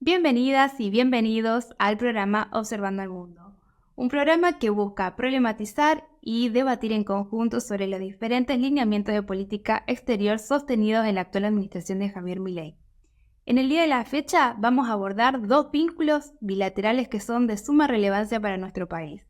Bienvenidas y bienvenidos al programa Observando al Mundo, un programa que busca problematizar y debatir en conjunto sobre los diferentes lineamientos de política exterior sostenidos en la actual administración de Javier Milei. En el día de la fecha vamos a abordar dos vínculos bilaterales que son de suma relevancia para nuestro país,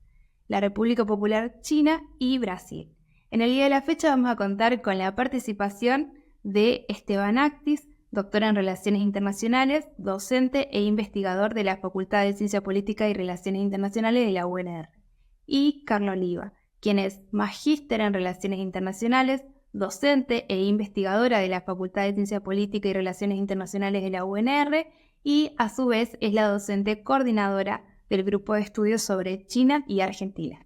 la República Popular China y Brasil. En el día de la fecha vamos a contar con la participación de Esteban Actis, doctor en Relaciones Internacionales, docente e investigador de la Facultad de Ciencia Política y Relaciones Internacionales de la UNR, y Carla Oliva, quien es magíster en Relaciones Internacionales, docente e investigadora de la Facultad de Ciencia Política y Relaciones Internacionales de la UNR y a su vez es la docente coordinadora del grupo de estudios sobre China y Argentina.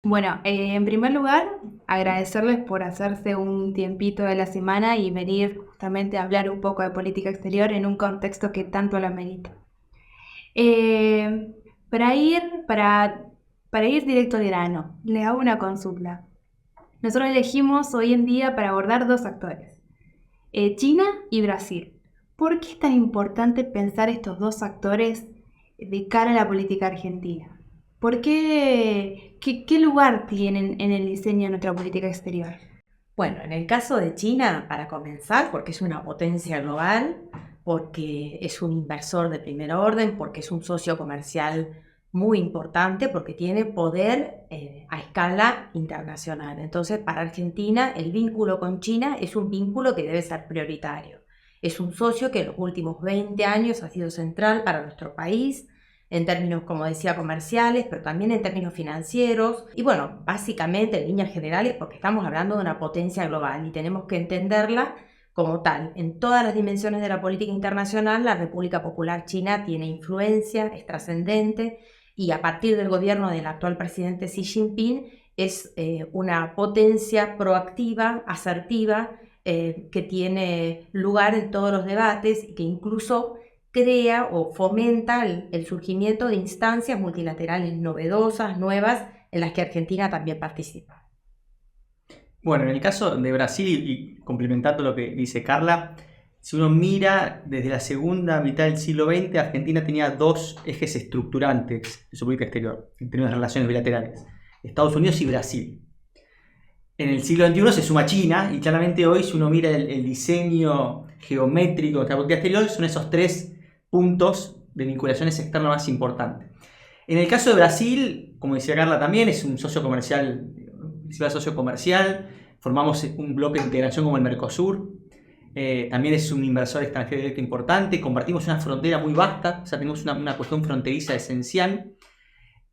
Bueno, en primer lugar, agradecerles por hacerse un tiempito de la semana y venir justamente a hablar un poco de política exterior en un contexto que tanto lo amerita. Para ir directo al grano, les hago una consulta. Nosotros elegimos hoy en día para abordar dos actores, China y Brasil. ¿Por qué es tan importante pensar estos dos actores de cara a la política argentina? ¿Por qué lugar tienen en el diseño de nuestra política exterior? Bueno, en el caso de China, para comenzar, porque es una potencia global, porque es un inversor de primer orden, porque es un socio comercial muy importante, porque tiene poder a escala internacional. Entonces, para Argentina, el vínculo con China es un vínculo que debe ser prioritario. Es un socio que en los últimos 20 años ha sido central para nuestro país, en términos, como decía, comerciales, pero también en términos financieros. Y bueno, básicamente en líneas generales, porque estamos hablando de una potencia global y tenemos que entenderla como tal. En todas las dimensiones de la política internacional, la República Popular China tiene influencia, es trascendente, y a partir del gobierno del actual presidente Xi Jinping es una potencia proactiva, asertiva, que tiene lugar en todos los debates y que incluso crea o fomenta el surgimiento de instancias multilaterales novedosas, nuevas, en las que Argentina también participa. Bueno, en el caso de Brasil, y complementando lo que dice Carla, si uno mira desde la segunda mitad del siglo XX, Argentina tenía dos ejes estructurantes de su política exterior, en términos de relaciones bilaterales, Estados Unidos y Brasil. En el siglo XXI se suma China, y claramente hoy, si uno mira el diseño geométrico de nuestra política exterior, son esos tres puntos de vinculaciones externas más importantes. En el caso de Brasil, como decía Carla también, es un socio comercial, principal socio comercial, formamos un bloque de integración como el Mercosur, también es un inversor extranjero directo importante, compartimos una frontera muy vasta, o sea, tenemos una cuestión fronteriza esencial.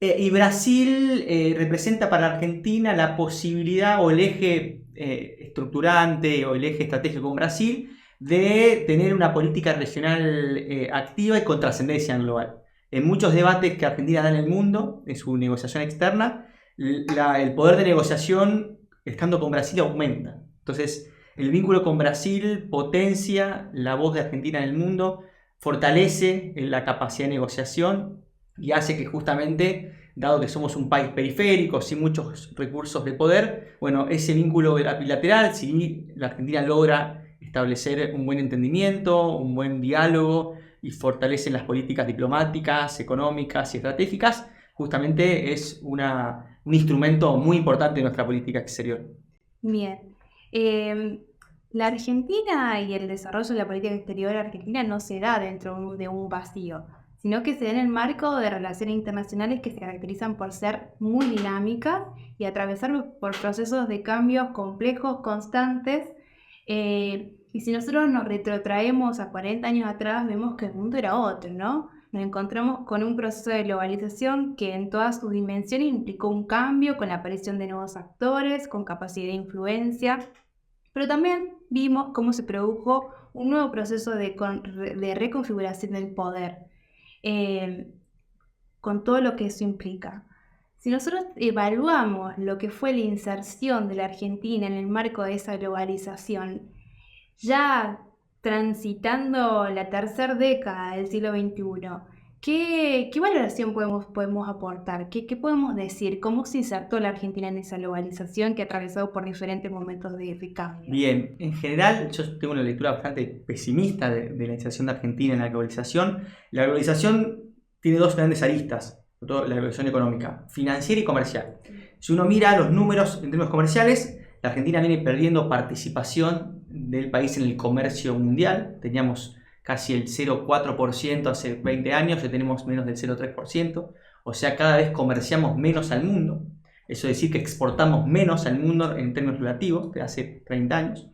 Y Brasil representa para Argentina la posibilidad o el eje estructurante o el eje estratégico con Brasil de tener una política regional activa y con trascendencia global. En muchos debates que Argentina da en el mundo, en su negociación externa, el poder de negociación estando con Brasil aumenta. Entonces, el vínculo con Brasil potencia la voz de Argentina en el mundo, fortalece la capacidad de negociación y hace que justamente, dado que somos un país periférico, sin muchos recursos de poder, bueno, ese vínculo bilateral, si la Argentina logra establecer un buen entendimiento, un buen diálogo y fortalece las políticas diplomáticas, económicas y estratégicas, justamente es un instrumento muy importante de nuestra política exterior. Bien. La Argentina y el desarrollo de la política exterior argentina no se da dentro de un vacío, sino que se da en el marco de relaciones internacionales que se caracterizan por ser muy dinámicas y atravesar por procesos de cambios complejos, constantes. Y si nosotros nos retrotraemos a 40 años atrás, vemos que el mundo era otro, ¿no? Nos encontramos con un proceso de globalización que en todas sus dimensiones implicó un cambio con la aparición de nuevos actores, con capacidad de influencia, pero también vimos cómo se produjo un nuevo proceso de reconfiguración del poder, con todo lo que eso implica. Si nosotros evaluamos lo que fue la inserción de la Argentina en el marco de esa globalización, ya transitando la tercera década del siglo XXI, ¿Qué valoración podemos aportar? ¿Qué podemos decir? ¿Cómo se insertó la Argentina en esa globalización que ha atravesado por diferentes momentos de cambio? Bien, en general yo tengo una lectura bastante pesimista de la inserción de Argentina en la globalización. La globalización tiene dos grandes aristas, sobre todo la globalización económica, financiera y comercial. Si uno mira los números en términos comerciales, la Argentina viene perdiendo participación del país en el comercio mundial. Teníamos casi el 0,4% hace 20 años, ya tenemos menos del 0,3%, o sea, cada vez comerciamos menos al mundo. Eso es decir, que exportamos menos al mundo en términos relativos que hace 30 años.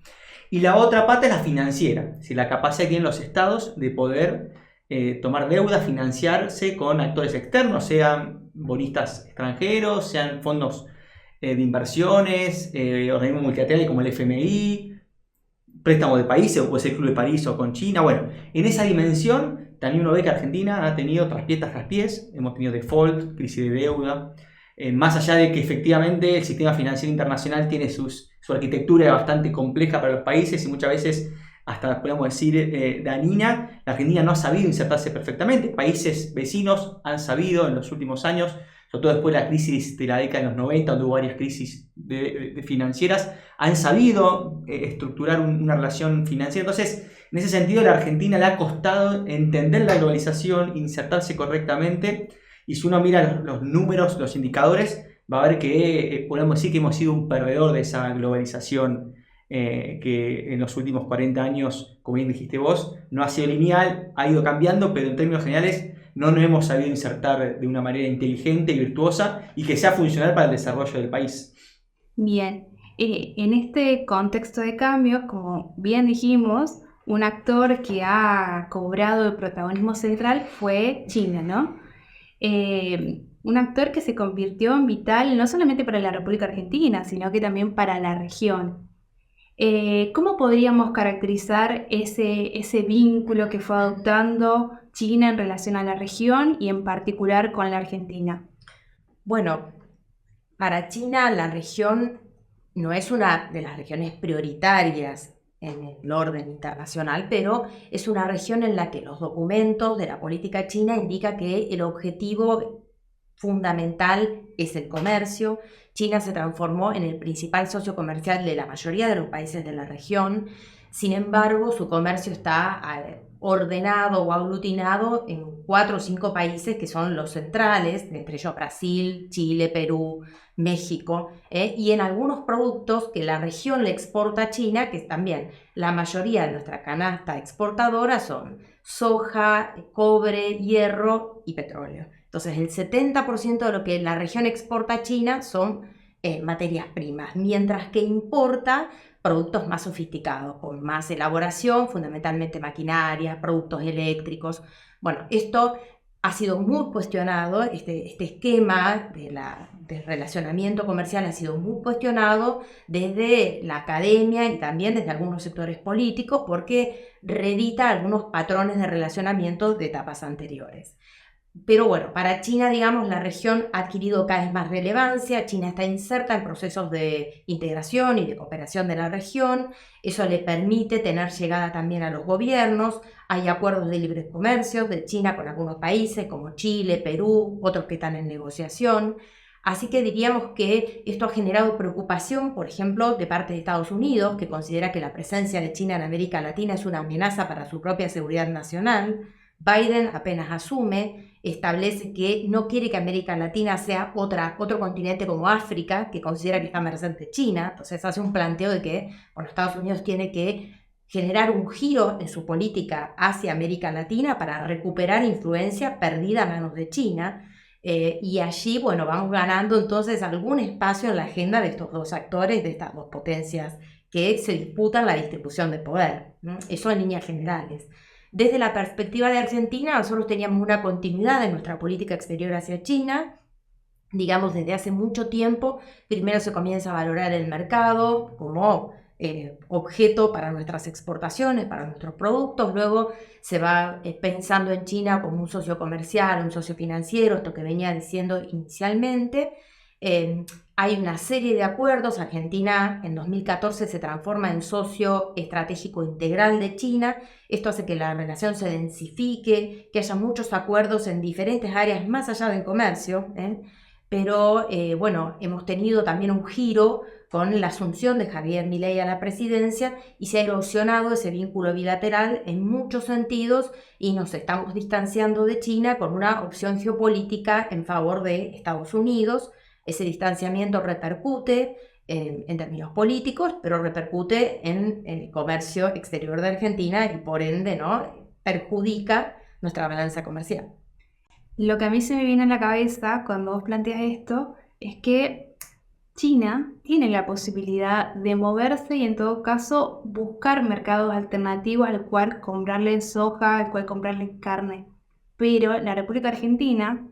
Y la otra pata es la financiera, es decir, la capacidad que tienen los estados de poder tomar deuda, financiarse con actores externos, sean bonistas extranjeros, sean fondos de inversiones, organismos multilaterales como el FMI, préstamos de países, o puede ser el Club de París o con China. Bueno, en esa dimensión también uno ve que Argentina ha tenido traspiés tras traspiés, hemos tenido default, crisis de deuda, más allá de que efectivamente el sistema financiero internacional tiene su arquitectura bastante compleja para los países y muchas veces hasta podemos decir dañina, la Argentina no ha sabido insertarse perfectamente. Países vecinos han sabido en los últimos años, sobre todo después de la crisis de la década de los 90, donde hubo varias crisis financieras, han sabido estructurar una relación financiera. Entonces, en ese sentido, a la Argentina le ha costado entender la globalización, insertarse correctamente. Y si uno mira los números, los indicadores, va a ver que podemos decir que hemos sido un perdedor de esa globalización que en los últimos 40 años, como bien dijiste vos, no ha sido lineal, ha ido cambiando, pero en términos generales no nos hemos sabido insertar de una manera inteligente y virtuosa y que sea funcional para el desarrollo del país. Bien, en este contexto de cambios, como bien dijimos, un actor que ha cobrado el protagonismo central fue China, ¿no? Un actor que se convirtió en vital no solamente para la República Argentina, sino que también para la región. ¿Cómo podríamos caracterizar ese vínculo que fue adoptando China en relación a la región y en particular con la Argentina? Bueno, para China la región no es una de las regiones prioritarias en el orden internacional, pero es una región en la que los documentos de la política china indican que el objetivo fundamental es el comercio. China se transformó en el principal socio comercial de la mayoría de los países de la región. Sin embargo, su comercio está ordenado o aglutinado en 4 o 5 países que son los centrales, entre ellos Brasil, Chile, Perú, México, y en algunos productos que la región le exporta a China, que también la mayoría de nuestra canasta exportadora son soja, cobre, hierro y petróleo. Entonces el 70% de lo que la región exporta a China son materias primas, mientras que importa productos más sofisticados, con más elaboración, fundamentalmente maquinaria, productos eléctricos. Bueno, esto ha sido muy cuestionado, este esquema del relacionamiento comercial ha sido muy cuestionado desde la academia y también desde algunos sectores políticos porque reedita algunos patrones de relacionamiento de etapas anteriores. Pero bueno, para China, digamos, la región ha adquirido cada vez más relevancia. China está inserta en procesos de integración y de cooperación de la región. Eso le permite tener llegada también a los gobiernos. Hay acuerdos de libre comercio de China con algunos países como Chile, Perú, otros que están en negociación. Así que diríamos que esto ha generado preocupación, por ejemplo, de parte de Estados Unidos, que considera que la presencia de China en América Latina es una amenaza para su propia seguridad nacional. Biden apenas asume, establece que no quiere que América Latina sea otro continente como África, que considera que está a merced de China. Entonces hace un planteo de que Estados Unidos tiene que generar un giro en su política hacia América Latina para recuperar influencia perdida a manos de China. Y allí, bueno, vamos ganando entonces algún espacio en la agenda de estos dos actores, de estas dos potencias que se disputan la distribución de poder, ¿no? Eso en líneas generales. Desde la perspectiva de Argentina, nosotros teníamos una continuidad en nuestra política exterior hacia China. Digamos, desde hace mucho tiempo, primero se comienza a valorar el mercado como objeto para nuestras exportaciones, para nuestros productos. Luego se va pensando en China como un socio comercial, un socio financiero, esto que venía diciendo inicialmente. Hay una serie de acuerdos. Argentina en 2014 se transforma en socio estratégico integral de China. Esto hace que la relación se densifique, que haya muchos acuerdos en diferentes áreas más allá del comercio, pero bueno, hemos tenido también un giro con la asunción de Javier Milei a la presidencia y se ha erosionado ese vínculo bilateral en muchos sentidos y nos estamos distanciando de China con una opción geopolítica en favor de Estados Unidos. Ese distanciamiento repercute en términos políticos, pero repercute en el comercio exterior de Argentina y por ende, ¿no?, perjudica nuestra balanza comercial. Lo que a mí se me viene a la cabeza cuando vos planteas esto es que China tiene la posibilidad de moverse y en todo caso buscar mercados alternativos al cual comprarle soja, al cual comprarle carne. Pero la República Argentina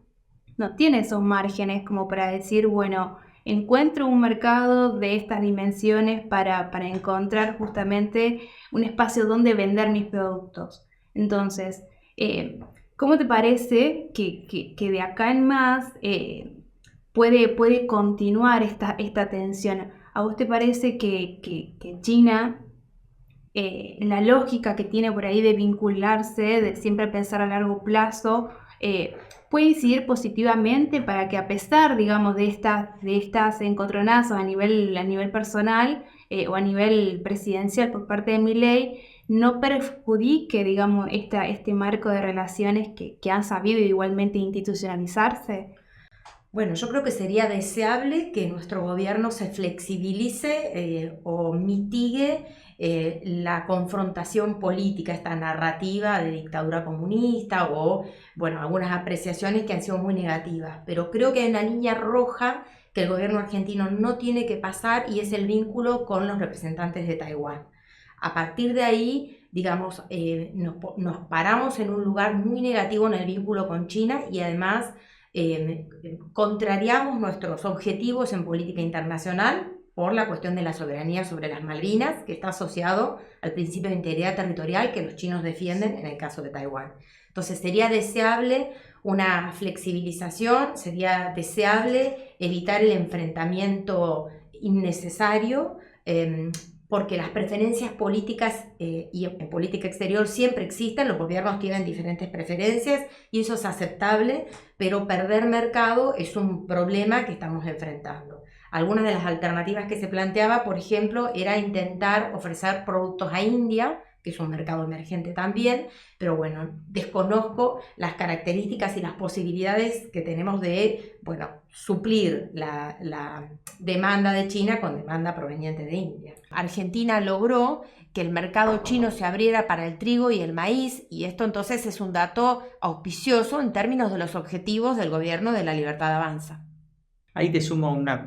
no tiene esos márgenes como para decir, bueno, encuentro un mercado de estas dimensiones para encontrar justamente un espacio donde vender mis productos. Entonces, ¿cómo te parece que de acá en más puede continuar esta tensión? ¿A vos te parece que China, la lógica que tiene por ahí de vincularse, de siempre pensar a largo plazo, puede incidir positivamente para que a pesar, digamos, de estas encontronazos a nivel personal o a nivel presidencial por parte de Milei, no perjudique, digamos, este marco de relaciones que han sabido igualmente institucionalizarse? Bueno, yo creo que sería deseable que nuestro gobierno se flexibilice o mitigue la confrontación política, esta narrativa de dictadura comunista o, bueno, algunas apreciaciones que han sido muy negativas. Pero creo que hay una línea roja que el gobierno argentino no tiene que pasar y es el vínculo con los representantes de Taiwán. A partir de ahí, digamos, nos paramos en un lugar muy negativo en el vínculo con China y además contrariamos nuestros objetivos en política internacional por la cuestión de la soberanía sobre las Malvinas, que está asociado al principio de integridad territorial que los chinos defienden en el caso de Taiwán. Entonces sería deseable una flexibilización, sería deseable evitar el enfrentamiento innecesario, porque las preferencias políticas y en política exterior siempre existen, los gobiernos tienen diferentes preferencias y eso es aceptable, pero perder mercado es un problema que estamos enfrentando. Algunas de las alternativas que se planteaba, por ejemplo, era intentar ofrecer productos a India, que es un mercado emergente también, pero bueno, desconozco las características y las posibilidades que tenemos de, bueno, suplir la demanda de China con demanda proveniente de India. Argentina logró que el mercado chino se abriera para el trigo y el maíz, y esto entonces es un dato auspicioso en términos de los objetivos del gobierno de la libertad avanza. Ahí te sumo una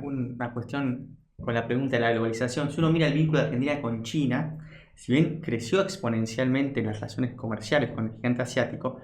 cuestión con la pregunta de la globalización. Si uno mira el vínculo de Argentina con China, si bien creció exponencialmente en las relaciones comerciales con el gigante asiático,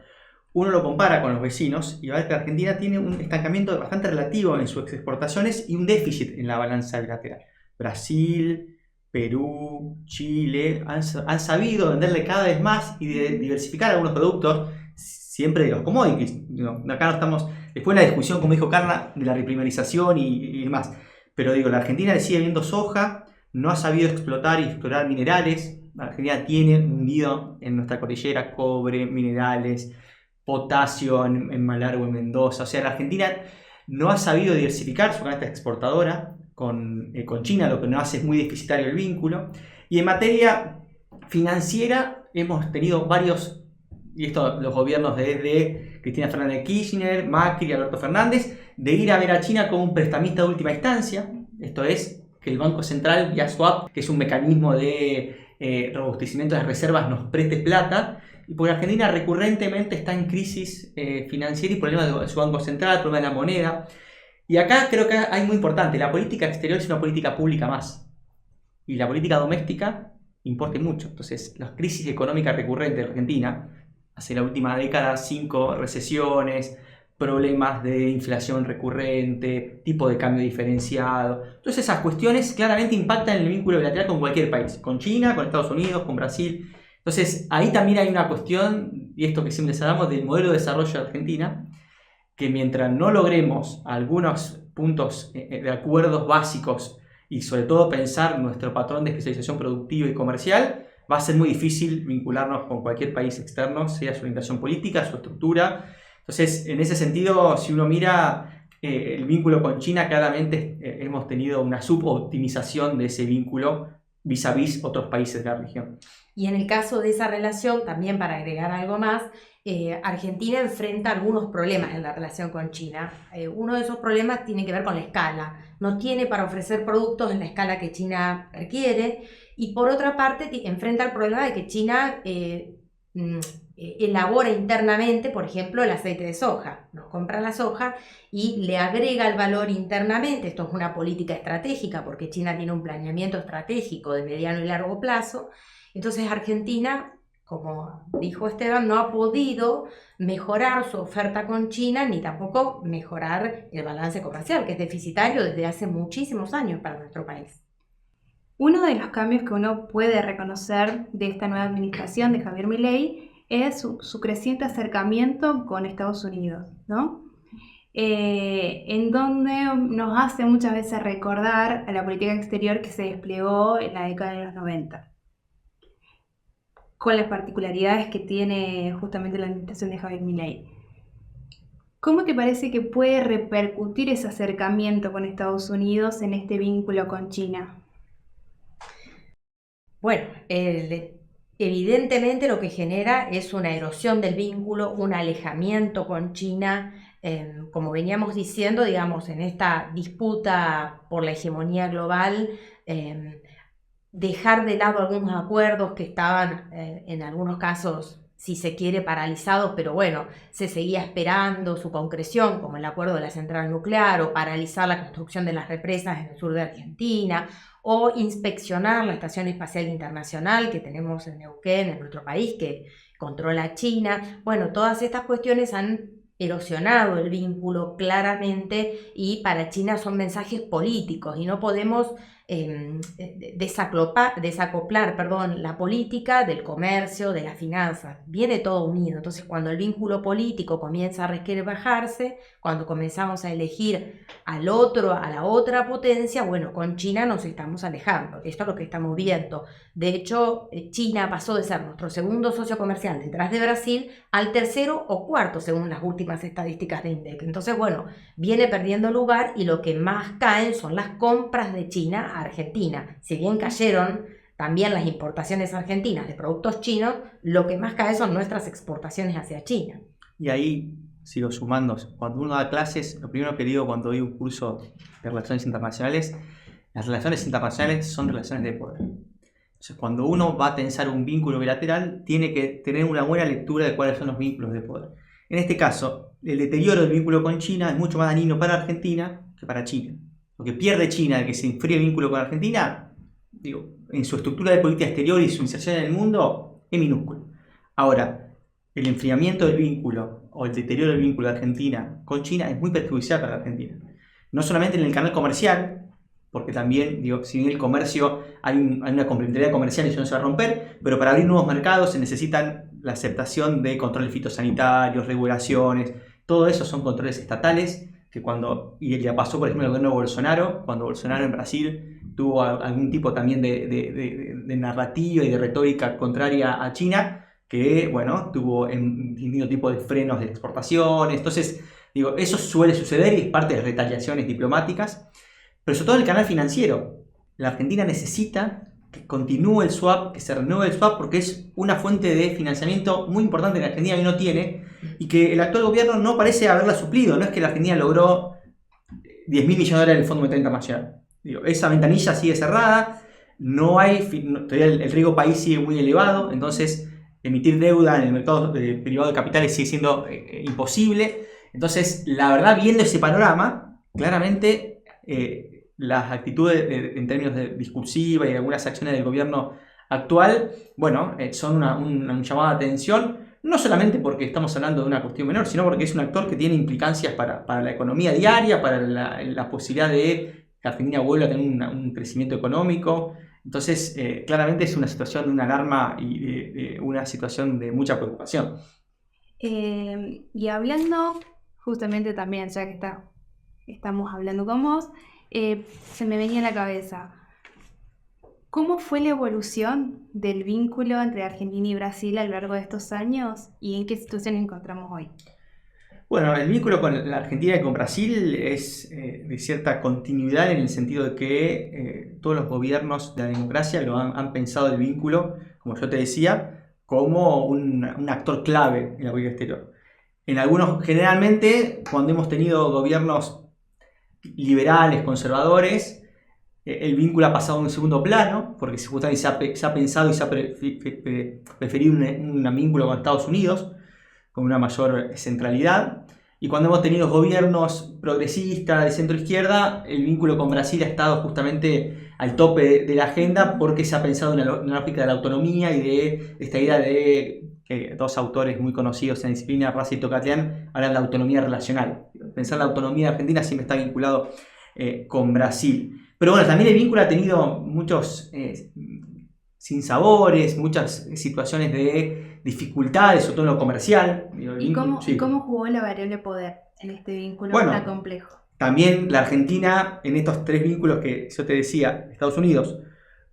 uno lo compara con los vecinos y va a ver que Argentina tiene un estancamiento bastante relativo en sus exportaciones y un déficit en la balanza bilateral. Brasil, Perú, Chile han sabido venderle cada vez más y diversificar algunos productos, siempre de los commodities. Acá no estamos, después de la discusión, como dijo Carla, de la reprimarización y demás. Pero digo, la Argentina le sigue viendo soja, no ha sabido explotar y explorar minerales. La Argentina tiene hundido en nuestra cordillera cobre, minerales, potasio en Malargüe, en Mendoza. O sea, la Argentina no ha sabido diversificar su canasta exportadora con China, lo que nos hace muy deficitario el vínculo. Y en materia financiera hemos tenido varios, y esto los gobiernos desde Cristina Fernández de Kirchner, Macri y Alberto Fernández, de ir a ver a China como un prestamista de última instancia. Esto es, que el Banco Central vía swap, que es un mecanismo de robustecimiento de las reservas, nos preste plata, y porque Argentina recurrentemente está en crisis financiera y problemas de su Banco Central, problema de la moneda. Y acá creo que hay muy importante, la política exterior es una política pública más, y la política doméstica importa mucho. Entonces, las crisis económicas recurrentes de Argentina, hace la última década, 5 recesiones, problemas de inflación recurrente, tipo de cambio diferenciado. Entonces esas cuestiones claramente impactan en el vínculo bilateral con cualquier país, con China, con Estados Unidos, con Brasil. Entonces ahí también hay una cuestión, y esto que siempre hablamos, del modelo de desarrollo de Argentina, que mientras no logremos algunos puntos de acuerdos básicos y sobre todo pensar nuestro patrón de especialización productiva y comercial, va a ser muy difícil vincularnos con cualquier país externo, sea su orientación política, su estructura. Entonces, en ese sentido, si uno mira el vínculo con China, claramente hemos tenido una suboptimización de ese vínculo vis a vis otros países de la región. Y en el caso de esa relación, también para agregar algo más, Argentina enfrenta algunos problemas en la relación con China. Uno de esos problemas tiene que ver con la escala. No tiene para ofrecer productos en la escala que China requiere. Y por otra parte, enfrenta el problema de que China elabora internamente, por ejemplo, el aceite de soja. Nos compra la soja y le agrega el valor internamente. Esto es una política estratégica porque China tiene un planeamiento estratégico de mediano y largo plazo. Entonces Argentina, como dijo Esteban, no ha podido mejorar su oferta con China ni tampoco mejorar el balance comercial, que es deficitario desde hace muchísimos años para nuestro país. Uno de los cambios que uno puede reconocer de esta nueva administración de Javier Milei es su creciente acercamiento con Estados Unidos, ¿no? En donde nos hace muchas veces recordar a la política exterior que se desplegó en la década de los 90, con las particularidades que tiene justamente la administración de Javier Milei. ¿Cómo te parece que puede repercutir ese acercamiento con Estados Unidos en este vínculo con China? Bueno, evidentemente lo que genera es una erosión del vínculo, un alejamiento con China, como veníamos diciendo, digamos, en esta disputa por la hegemonía global, dejar de lado algunos acuerdos que estaban en algunos casos, si se quiere, paralizados, pero bueno, se seguía esperando su concreción, como el acuerdo de la central nuclear, o paralizar la construcción de las represas en el sur de Argentina, o inspeccionar la Estación Espacial Internacional que tenemos en Neuquén, en nuestro país, que controla China. Bueno, todas estas cuestiones han erosionado el vínculo claramente y para China son mensajes políticos y no podemos desacoplar, la política del comercio, de las finanzas. Viene todo unido. Entonces, cuando el vínculo político comienza a resquebrajarse, cuando comenzamos a elegir al otro, a la otra potencia, bueno, con China nos estamos alejando. Esto es lo que estamos viendo. De hecho, China pasó de ser nuestro segundo socio comercial detrás de Brasil al tercero o cuarto, según las últimas estadísticas de INDEC. Entonces, bueno, viene perdiendo lugar y lo que más caen son las compras de China a Argentina. Si bien cayeron también las importaciones argentinas de productos chinos, lo que más cae son nuestras exportaciones hacia China. Y ahí sigo sumando. Cuando uno da clases, lo primero que digo cuando doy un curso de relaciones internacionales, las relaciones internacionales son relaciones de poder. Entonces, cuando uno va a tensar un vínculo bilateral, tiene que tener una buena lectura de cuáles son los vínculos de poder. En este caso, el deterioro del vínculo con China es mucho más dañino para Argentina que para China. Lo que pierde China de que se enfríe el vínculo con Argentina, digo, en su estructura de política exterior y su inserción en el mundo, es minúsculo. Ahora, el enfriamiento del vínculo o el deterioro del vínculo de Argentina con China es muy perjudicial para Argentina. No solamente en el canal comercial, porque también, digo, si bien el comercio hay una complementariedad comercial y eso no se va a romper, pero para abrir nuevos mercados se necesitan la aceptación de controles fitosanitarios, regulaciones, todo eso son controles estatales que y ya pasó por ejemplo el gobierno de Bolsonaro, cuando Bolsonaro en Brasil tuvo algún tipo también de narrativa y de retórica contraria a China, que bueno, tuvo un distinto tipo de frenos de exportaciones. Entonces, digo, eso suele suceder y es parte de las retaliaciones diplomáticas. Pero sobre todo en el canal financiero, la Argentina necesita que continúe el swap, que se renueve el swap, porque es una fuente de financiamiento muy importante que la Argentina hoy no tiene y que el actual gobierno no parece haberla suplido. No es que la Argentina logró 10.000 millones de dólares del Fondo Monetario Internacional. Digo, esa ventanilla sigue cerrada, todavía el riesgo país sigue muy elevado, entonces emitir deuda en el mercado privado de capitales sigue siendo imposible. Entonces, la verdad, viendo ese panorama, claramente las actitudes en términos de discursiva y de algunas acciones del gobierno actual, bueno, son un llamado de atención, no solamente porque estamos hablando de una cuestión menor, sino porque es un actor que tiene implicancias para la economía diaria, para la posibilidad de que Argentina vuelva a tener un crecimiento económico. Entonces, claramente es una situación de una alarma y de una situación de mucha preocupación. Y hablando justamente también, ya que está estamos hablando con vos, se me venía a la cabeza, ¿cómo fue la evolución del vínculo entre Argentina y Brasil a lo largo de estos años y en qué situación nos encontramos hoy? Bueno, el vínculo con la Argentina y con Brasil es de cierta continuidad en el sentido de que todos los gobiernos de la democracia han pensado el vínculo, como yo te decía, como un actor clave en la política exterior. En algunos, generalmente, cuando hemos tenido gobiernos liberales, conservadores, el vínculo ha pasado a un segundo plano, porque justamente se ha pensado y se ha preferido un vínculo con Estados Unidos, con una mayor centralidad. Y cuando hemos tenido gobiernos progresistas de centro izquierda, el vínculo con Brasil ha estado justamente al tope de la agenda porque se ha pensado en la lógica de la autonomía y de esta idea de que dos autores muy conocidos en la disciplina, Raz y Tocatlián, hablan de la autonomía relacional. Pensar la autonomía de Argentina siempre está vinculado con Brasil. Pero bueno, también el vínculo ha tenido muchos sinsabores, muchas situaciones de dificultades, sobre todo en lo comercial. ¿Y cómo jugó la variable poder en este vínculo tan complejo? También la Argentina, en estos tres vínculos que yo te decía, Estados Unidos,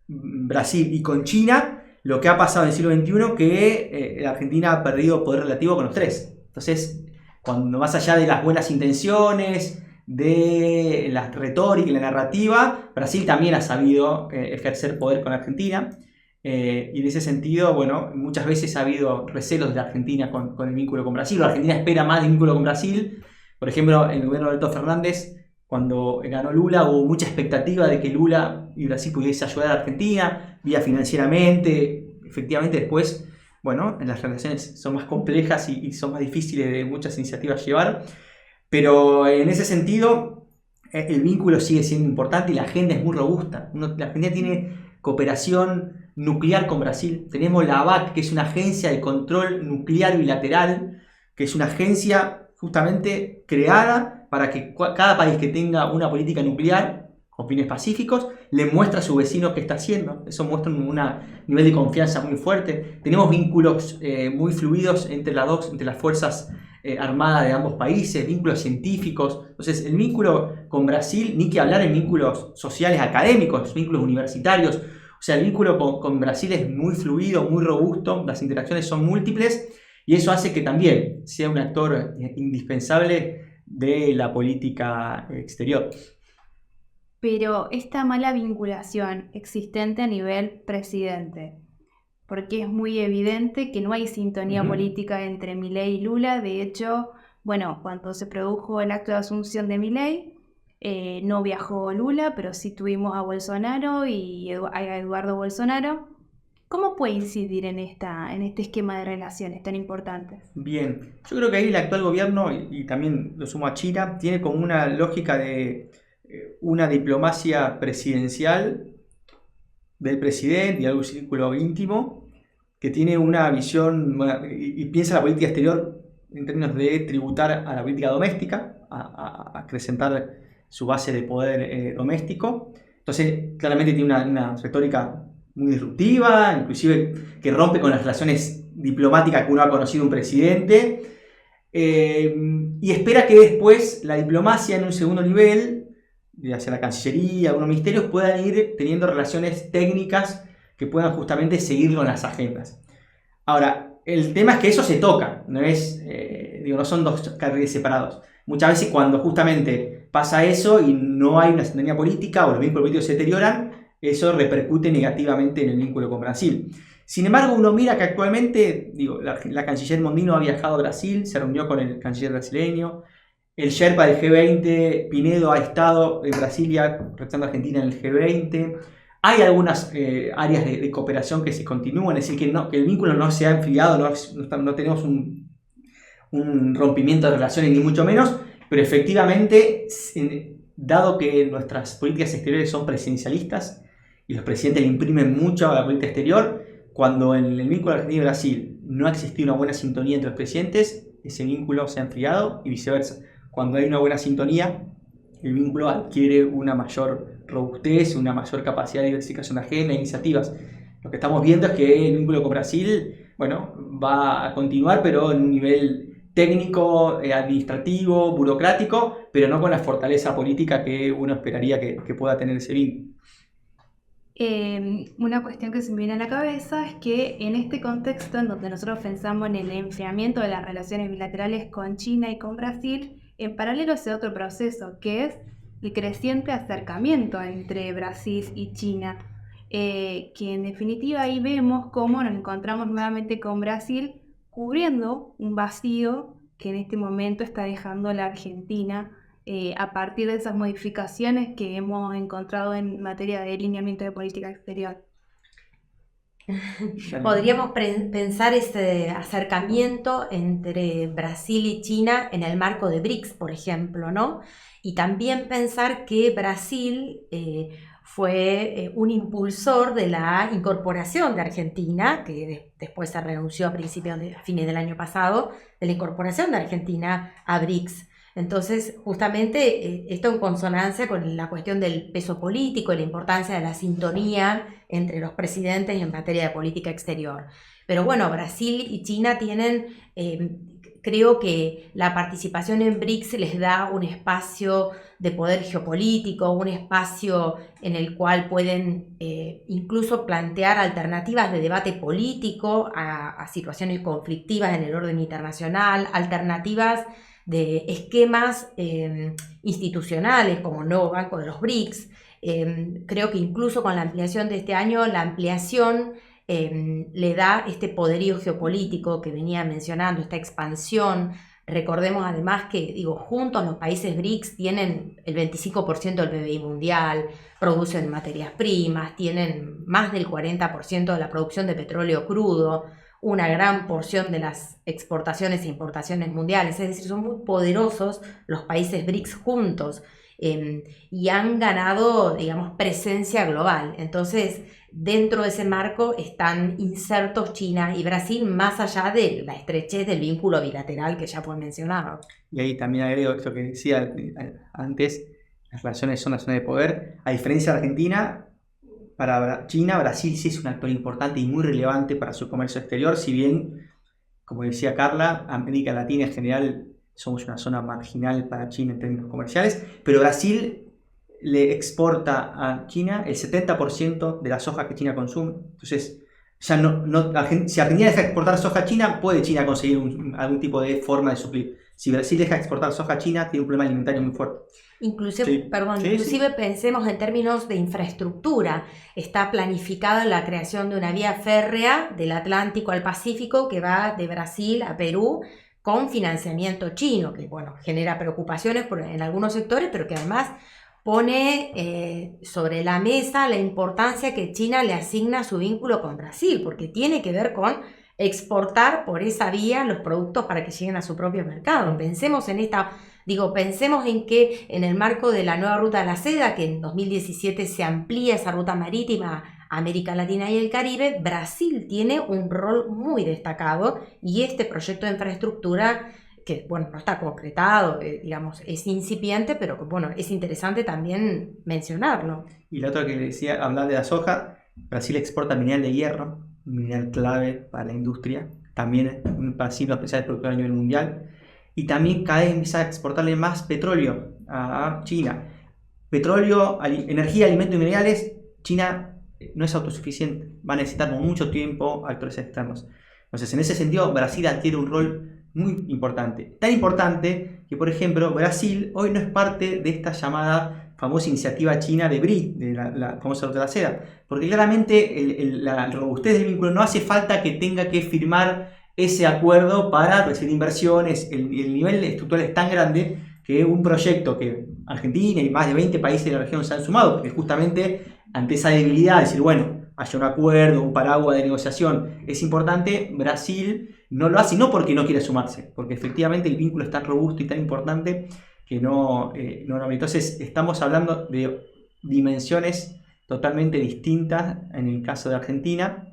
Brasil y con China, lo que ha pasado en el siglo XXI que la Argentina ha perdido poder relativo con los tres. Entonces, cuando más allá de las buenas intenciones, de la retórica y la narrativa, Brasil también ha sabido ejercer poder con Argentina. Y en ese sentido, bueno, muchas veces ha habido recelos de la Argentina con el vínculo con Brasil. La Argentina espera más del vínculo con Brasil. Por ejemplo, en el gobierno de Alberto Fernández, cuando ganó Lula, hubo mucha expectativa de que Lula y Brasil pudiese ayudar a la Argentina, vía financieramente. Efectivamente, después, bueno, las relaciones son más complejas y son más difíciles de muchas iniciativas llevar. Pero en ese sentido, el vínculo sigue siendo importante y la agenda es muy robusta. La Argentina tiene cooperación nuclear con Brasil. Tenemos la ABAC, que es una agencia de control nuclear bilateral, que es una agencia justamente creada para que cada país que tenga una política nuclear con fines pacíficos le muestra a su vecino qué está haciendo. Eso muestra un nivel de confianza muy fuerte. Tenemos vínculos muy fluidos entre las fuerzas armadas de ambos países, vínculos científicos. Entonces, el vínculo con Brasil, ni que hablar en vínculos sociales académicos, vínculos universitarios. O sea, el vínculo con Brasil es muy fluido, muy robusto, las interacciones son múltiples y eso hace que también sea un actor indispensable de la política exterior. Pero esta mala vinculación existente a nivel presidente, porque es muy evidente que no hay sintonía política entre Milei y Lula. De hecho, bueno, cuando se produjo el acto de asunción de Milei, no viajó Lula, pero sí tuvimos a Bolsonaro y a Eduardo Bolsonaro. ¿Cómo puede incidir en este esquema de relaciones tan importantes? Bien, yo creo que ahí el actual gobierno, y también lo sumo a China, tiene como una lógica de una diplomacia presidencial del presidente y algún círculo íntimo que tiene una visión y piensa la política exterior en términos de tributar a la política doméstica, a acrecentar su base de poder doméstico. Entonces, claramente tiene una retórica muy disruptiva, inclusive que rompe con las relaciones diplomáticas que uno ha conocido un presidente, y espera que después la diplomacia en un segundo nivel, hacia la Cancillería, algunos ministerios, puedan ir teniendo relaciones técnicas que puedan justamente seguir con las agendas. Ahora, el tema es que eso se toca, no son dos carriles separados. Muchas veces cuando justamente pasa eso y no hay una sintonía política o los vínculos políticos se deterioran, eso repercute negativamente en el vínculo con Brasil. Sin embargo, uno mira que actualmente, la canciller Mondino ha viajado a Brasil, se reunió con el canciller brasileño, el Sherpa del G20, Pinedo, ha estado en Brasilia representando a Argentina en el G20. Hay algunas áreas de cooperación que se continúan, es decir, que el vínculo no se ha enfriado, no tenemos un rompimiento de relaciones ni mucho menos, pero efectivamente, dado que nuestras políticas exteriores son presidencialistas y los presidentes le imprimen mucho a la política exterior, cuando en el vínculo Argentina y Brasil no ha existido una buena sintonía entre los presidentes, ese vínculo se ha enfriado y viceversa. Cuando hay una buena sintonía, el vínculo adquiere una mayor robustez, una mayor capacidad de diversificación de agenda e iniciativas. Lo que estamos viendo es que el vínculo con Brasil, bueno, va a continuar, pero en un nivel técnico, administrativo, burocrático, pero no con la fortaleza política que uno esperaría que pueda tener ese vínculo. Una cuestión que se me viene a la cabeza es que en este contexto en donde nosotros pensamos en el enfriamiento de las relaciones bilaterales con China y con Brasil, en paralelo se da otro proceso que es el creciente acercamiento entre Brasil y China, que en definitiva ahí vemos cómo nos encontramos nuevamente con Brasil cubriendo un vacío que en este momento está dejando la Argentina a partir de esas modificaciones que hemos encontrado en materia de lineamiento de política exterior. Podríamos pensar ese acercamiento entre Brasil y China en el marco de BRICS, por ejemplo, ¿no? Y también pensar que Brasil fue un impulsor de la incorporación de Argentina, que después se renunció a fines del año pasado, de la incorporación de Argentina a BRICS. Entonces, justamente esto en consonancia con la cuestión del peso político y la importancia de la sintonía entre los presidentes en materia de política exterior. Pero bueno, Brasil y China tienen, creo que la participación en BRICS les da un espacio de poder geopolítico, un espacio en el cual pueden incluso plantear alternativas de debate político a situaciones conflictivas en el orden internacional, alternativas de esquemas institucionales como el nuevo Banco de los BRICS. Creo que incluso con la ampliación de este año, la ampliación le da este poderío geopolítico que venía mencionando, esta expansión. Recordemos además que, juntos los países BRICS tienen el 25% del PBI mundial, producen materias primas, tienen más del 40% de la producción de petróleo crudo, una gran porción de las exportaciones e importaciones mundiales, es decir, son muy poderosos los países BRICS juntos y han ganado, presencia global. Entonces, dentro de ese marco están insertos China y Brasil, más allá de la estrechez del vínculo bilateral que ya fue mencionado. Y ahí también agrego esto que decía antes, las relaciones son la zona de poder. A diferencia de Argentina, para China, Brasil sí es un actor importante y muy relevante para su comercio exterior, si bien, como decía Carla, América Latina en general somos una zona marginal para China en términos comerciales, pero Brasil le exporta a China el 70% de la soja que China consume. Entonces, ya si Argentina deja de exportar soja a China, puede China conseguir algún tipo de forma de suplir. Si Brasil deja de exportar soja a China, tiene un problema alimentario muy fuerte. Inclusive pensemos en términos de infraestructura. Está planificada la creación de una vía férrea del Atlántico al Pacífico que va de Brasil a Perú con financiamiento chino, que genera preocupaciones en algunos sectores, pero que además pone sobre la mesa la importancia que China le asigna a su vínculo con Brasil, porque tiene que ver con exportar por esa vía los productos para que lleguen a su propio mercado. Pensemos en que en el marco de la nueva ruta de la seda, que en 2017 se amplía esa ruta marítima a América Latina y el Caribe, Brasil tiene un rol muy destacado y este proyecto de infraestructura que, no está concretado, es incipiente, pero que, es interesante también mencionarlo. Y la otra que le decía, hablar de la soja, Brasil exporta mineral de hierro, un mineral clave para la industria, también Brasil los principales productores a nivel mundial, y también cada vez empieza a exportarle más petróleo a China. Petróleo, energía, alimentos y minerales, China no es autosuficiente, va a necesitar por mucho tiempo actores externos. Entonces, en ese sentido, Brasil adquiere un rol muy importante. Tan importante que, por ejemplo, Brasil hoy no es parte de esta llamada famosa iniciativa china de BRI, de la famosa ruta de la seda, porque claramente la robustez del vínculo no hace falta que tenga que firmar ese acuerdo para recibir inversiones. El nivel estructural es tan grande que un proyecto que Argentina y más de 20 países de la región se han sumado, porque justamente ante esa debilidad, decir, haya un acuerdo, un paraguas de negociación, es importante. Brasil no lo hace, no porque no quiere sumarse, porque efectivamente el vínculo es tan robusto y tan importante que no. Entonces estamos hablando de dimensiones totalmente distintas en el caso de Argentina,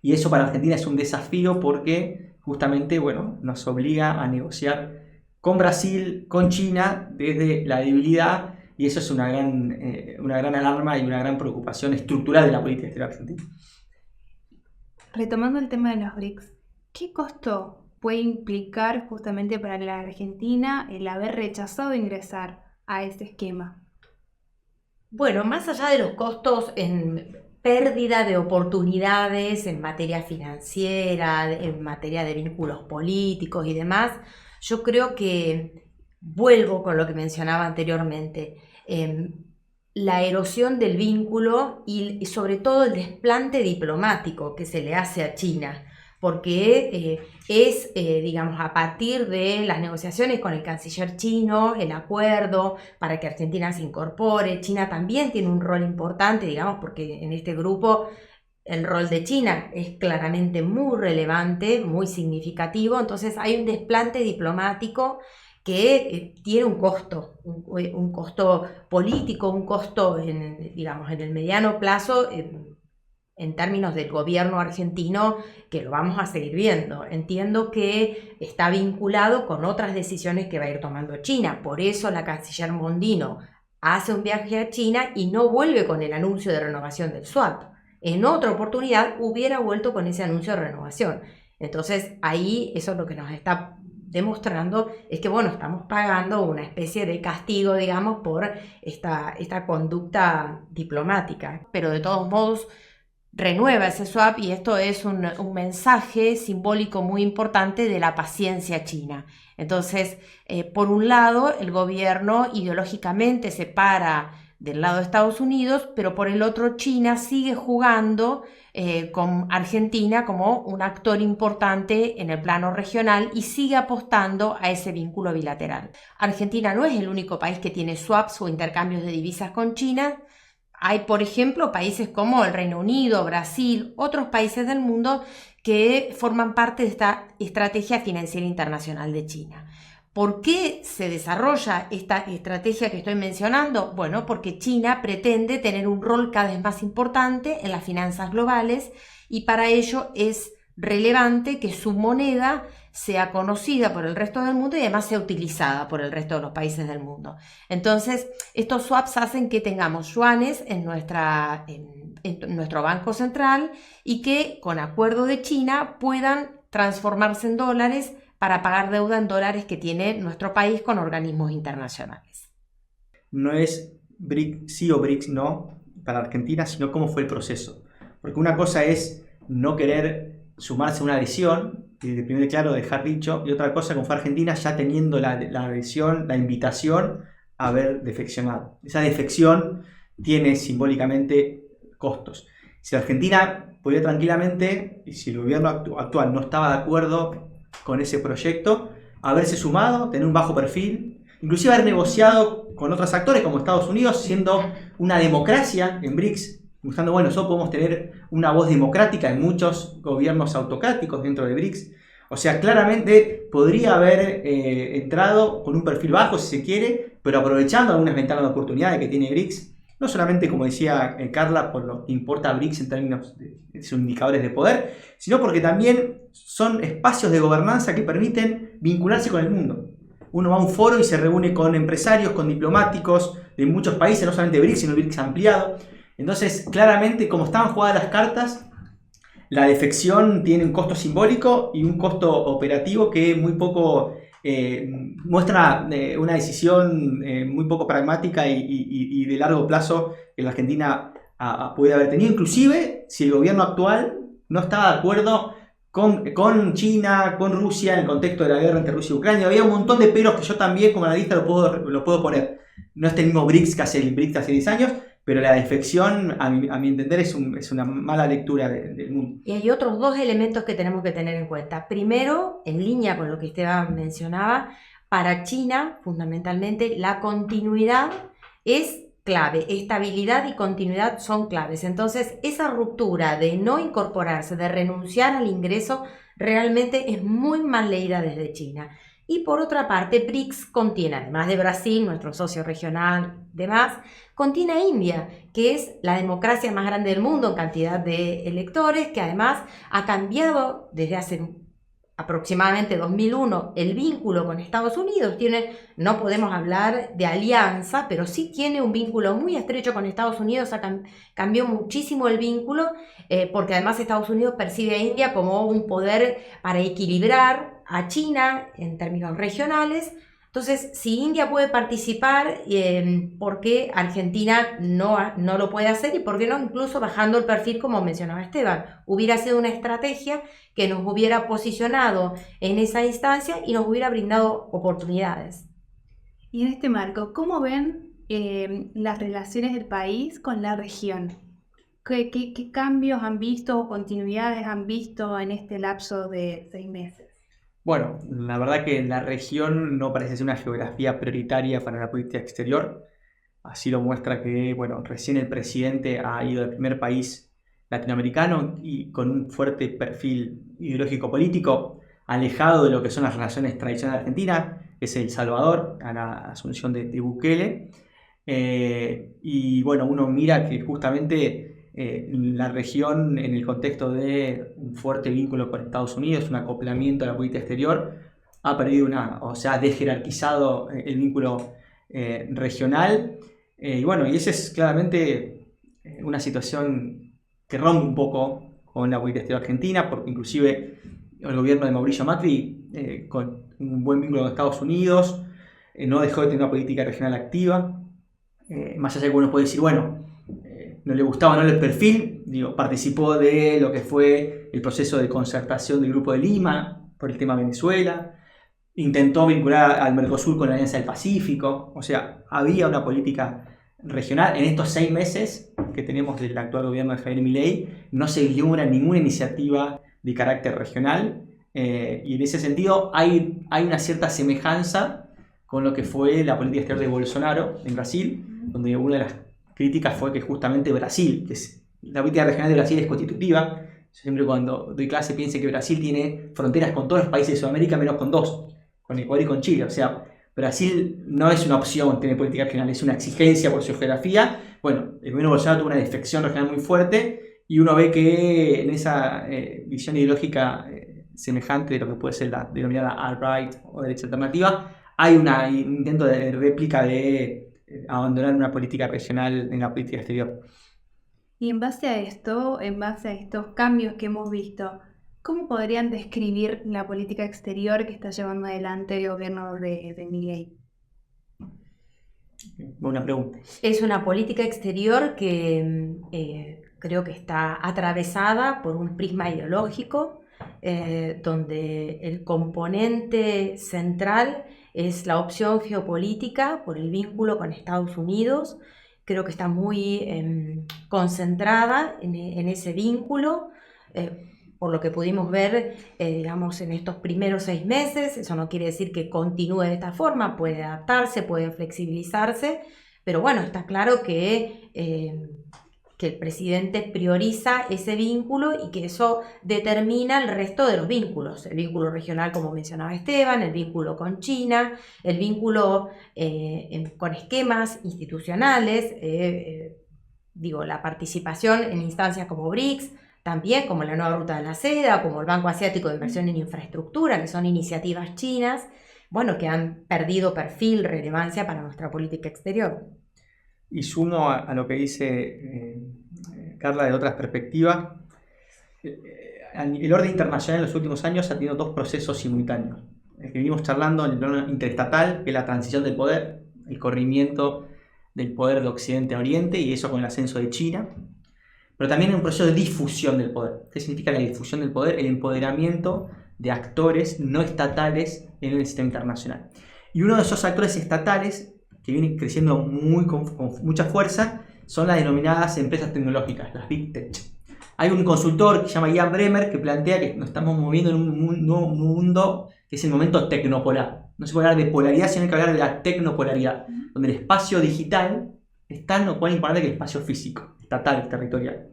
y eso para Argentina es un desafío porque justamente nos obliga a negociar con Brasil, con China, desde la debilidad, y eso es una gran alarma y una gran preocupación estructural de la política exterior argentina. Retomando el tema de los BRICS, ¿qué costo puede implicar justamente para la Argentina el haber rechazado ingresar a este esquema? Bueno, más allá de los costos en pérdida de oportunidades en materia financiera, en materia de vínculos políticos y demás, yo creo que vuelvo con lo que mencionaba anteriormente, la erosión del vínculo y sobre todo el desplante diplomático que se le hace a China, porque digamos, a partir de las negociaciones con el canciller chino, el acuerdo para que Argentina se incorpore. China también tiene un rol importante, digamos, porque en este grupo el rol de China es claramente muy relevante, muy significativo. Entonces hay un desplante diplomático que tiene un costo político, un costo digamos, en el mediano plazo, en términos del gobierno argentino, que lo vamos a seguir viendo. Entiendo que está vinculado con otras decisiones que va a ir tomando China. Por eso la canciller Mondino hace un viaje a China y no vuelve con el anuncio de renovación del swap. En otra oportunidad hubiera vuelto con ese anuncio de renovación. Entonces ahí eso es lo que nos está demostrando, es que bueno, estamos pagando una especie de castigo, digamos, por esta conducta diplomática. Pero de todos modos renueva ese swap y esto es un mensaje simbólico muy importante de la paciencia china. Entonces, por un lado, el gobierno ideológicamente se para del lado de Estados Unidos, pero por el otro China sigue jugando con Argentina como un actor importante en el plano regional y sigue apostando a ese vínculo bilateral. Argentina no es el único país que tiene swaps o intercambios de divisas con China. Hay, por ejemplo, países como el Reino Unido, Brasil, otros países del mundo que forman parte de esta estrategia financiera internacional de China. ¿Por qué se desarrolla esta estrategia que estoy mencionando? Bueno, porque China pretende tener un rol cada vez más importante en las finanzas globales y para ello es relevante que su moneda sea conocida por el resto del mundo y además sea utilizada por el resto de los países del mundo. Entonces, estos swaps hacen que tengamos yuanes en nuestro banco central y que con acuerdo de China puedan transformarse en dólares para pagar deuda en dólares que tiene nuestro país con organismos internacionales. No es BRIC sí o BRICS no para Argentina, sino cómo fue el proceso. Porque una cosa es no querer sumarse a una adhesión, y de primero claro dejar dicho, y otra cosa como fue Argentina ya teniendo la adhesión, la invitación a haber defeccionado. Esa defección tiene simbólicamente costos. Si Argentina podía tranquilamente, y si el gobierno actual no estaba de acuerdo con ese proyecto, haberse sumado, tener un bajo perfil, inclusive haber negociado con otros actores como Estados Unidos, siendo una democracia en BRICS, mostrando, bueno, nosotros podemos tener una voz democrática en muchos gobiernos autocráticos dentro de BRICS. O sea, claramente podría haber entrado con un perfil bajo, si se quiere, pero aprovechando algunas ventanas de oportunidades que tiene BRICS, no solamente, como decía Carla, por lo que importa a BRICS en términos de sus indicadores de poder, sino porque también son espacios de gobernanza que permiten vincularse con el mundo. Uno va a un foro y se reúne con empresarios, con diplomáticos de muchos países, no solamente BRICS, sino BRICS ampliado. Entonces, claramente, como estaban jugadas las cartas, la defección tiene un costo simbólico y un costo operativo que muy poco muestra una decisión muy poco pragmática y de largo plazo que la Argentina puede haber tenido, inclusive si el gobierno actual no estaba de acuerdo con China, con Rusia, en el contexto de la guerra entre Rusia y Ucrania. Había un montón de peros que yo también como analista lo puedo poner. No es el mismo BRICS que hace el BRICS hace 10 años, pero la defección, a mi entender, es una mala lectura del mundo. Y hay otros dos elementos que tenemos que tener en cuenta. Primero, en línea con lo que Esteban mencionaba, para China, fundamentalmente, la continuidad es clave. Estabilidad y continuidad son claves. Entonces, esa ruptura de no incorporarse, de renunciar al ingreso, realmente es muy mal leída desde China. Y por otra parte, BRICS contiene, además de Brasil, nuestro socio regional, demás, contiene a India, que es la democracia más grande del mundo en cantidad de electores, que además ha cambiado desde hace aproximadamente 2001 el vínculo con Estados Unidos. No podemos hablar de alianza, pero sí tiene un vínculo muy estrecho con Estados Unidos. Cambió muchísimo el vínculo porque además Estados Unidos percibe a India como un poder para equilibrar a China en términos regionales. Entonces, si India puede participar, ¿por qué Argentina no lo puede hacer? Y por qué no, incluso bajando el perfil, como mencionaba Esteban. Hubiera sido una estrategia que nos hubiera posicionado en esa instancia y nos hubiera brindado oportunidades. Y en este marco, ¿cómo ven las relaciones del país con la región? ¿Qué cambios han visto o continuidades han visto en este lapso de 6 meses? Bueno, la verdad que la región no parece ser una geografía prioritaria para la política exterior. Así lo muestra que, bueno, recién el presidente ha ido al primer país latinoamericano y con un fuerte perfil ideológico político, alejado de lo que son las relaciones tradicionales de Argentina, que es El Salvador, a la asunción de Bukele. Y bueno, uno mira que justamente la región, en el contexto de un fuerte vínculo con Estados Unidos, un acoplamiento a la política exterior, ha perdido o sea, ha desjerarquizado el vínculo regional. Y bueno, y esa es claramente una situación que rompe un poco con la política exterior argentina, porque inclusive el gobierno de Mauricio Macri, con un buen vínculo con Estados Unidos, no dejó de tener una política regional activa. Más allá de que uno puede decir, bueno, no le gustaba el perfil, participó de lo que fue el proceso de concertación del Grupo de Lima por el tema Venezuela, intentó vincular al Mercosur con la Alianza del Pacífico, o sea, había una política regional. En estos 6 meses que tenemos del actual gobierno de Javier Milei, no se vislumbra ninguna iniciativa de carácter regional, y en ese sentido hay una cierta semejanza con lo que fue la política exterior de Bolsonaro en Brasil, donde una de las críticas fue que justamente Brasil, la política regional de Brasil es constitutiva. Yo siempre cuando doy clase pienso que Brasil tiene fronteras con todos los países de Sudamérica menos con 2, con Ecuador y con Chile. O sea, Brasil no es una opción tener política regional, es una exigencia por su geografía. Bueno, el gobierno de Bolsonaro tuvo una defección regional muy fuerte y uno ve que en esa visión ideológica semejante de lo que puede ser la denominada alt-right o derecha alternativa, hay un intento de réplica de abandonar una política regional en la política exterior. Y en base a esto, en base a estos cambios que hemos visto, ¿cómo podrían describir la política exterior que está llevando adelante el gobierno de Milei? Buena pregunta. Es una política exterior que creo que está atravesada por un prisma ideológico, donde el componente central es la opción geopolítica por el vínculo con Estados Unidos. Creo que está muy concentrada en ese vínculo, por lo que pudimos ver, digamos, en estos primeros 6 meses. Eso no quiere decir que continúe de esta forma, puede adaptarse, puede flexibilizarse, pero bueno, está claro que el presidente prioriza ese vínculo y que eso determina el resto de los vínculos. El vínculo regional, como mencionaba Esteban, el vínculo con China, el vínculo con esquemas institucionales, la participación en instancias como BRICS, también como la nueva ruta de la seda, como el Banco Asiático de Inversión en Infraestructura, que son iniciativas chinas, bueno, que han perdido perfil, relevancia para nuestra política exterior. Y sumo a lo que dice Carla de otras perspectivas. El orden internacional en los últimos años ha tenido 2 procesos simultáneos. El que venimos charlando en el plano interestatal, que es la transición del poder, el corrimiento del poder de Occidente a Oriente, y eso con el ascenso de China. Pero también hay un proceso de difusión del poder. ¿Qué significa la difusión del poder? El empoderamiento de actores no estatales en el sistema internacional. Y uno de esos actores estatales que viene creciendo con mucha fuerza son las denominadas empresas tecnológicas, las Big Tech. Hay un consultor que se llama Ian Bremmer que plantea que nos estamos moviendo en un nuevo mundo que es el momento tecnopolar. No se puede hablar de polaridad, sino hay que hablar de la tecnopolaridad, donde el espacio digital es tan o cual importante que el espacio físico, estatal, territorial.